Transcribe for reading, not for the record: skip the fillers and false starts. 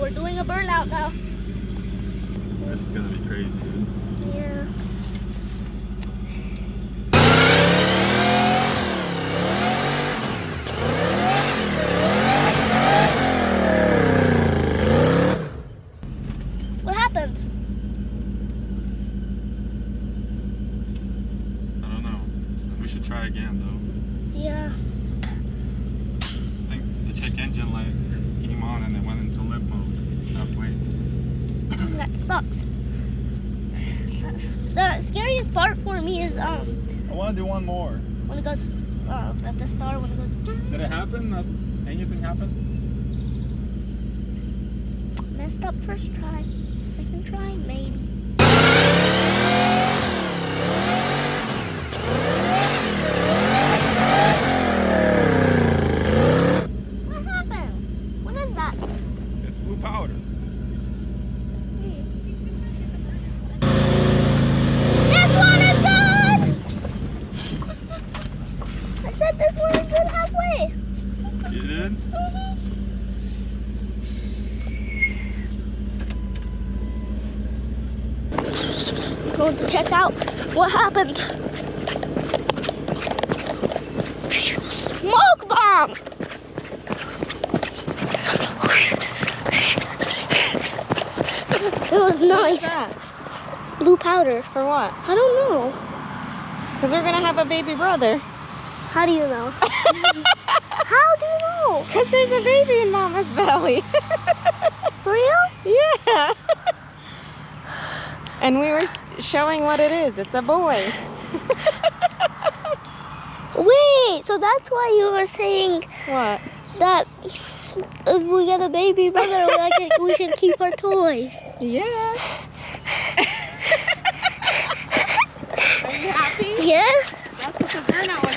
we're doing a burnout now. This is gonna be crazy, dude. Yeah. What happened? I don't know. We should try again, though. Yeah. I think the check engine light came on and it went into limp mode halfway. That sucks. The scariest part for me is I want to do one more. when it goes at the start when it goes. Did it happen? Anything happen? Messed up first try. Second try, maybe. What happened? What is that? It's blue powder. This one is good! I said this one is good halfway. You did? Going to check out what happened. Smoke bomb! It was nice. What's that? Blue powder. For what? I don't know. Because we're gonna have a baby brother. How do you know? How do you know? Because there's a baby in Mama's belly. Real? Yeah. And we were showing what it is. It's a boy. Wait, so that's why you were saying What? that if we get a baby brother, we should keep our toys. Yeah. Are you happy? Yeah? That's what the burnout was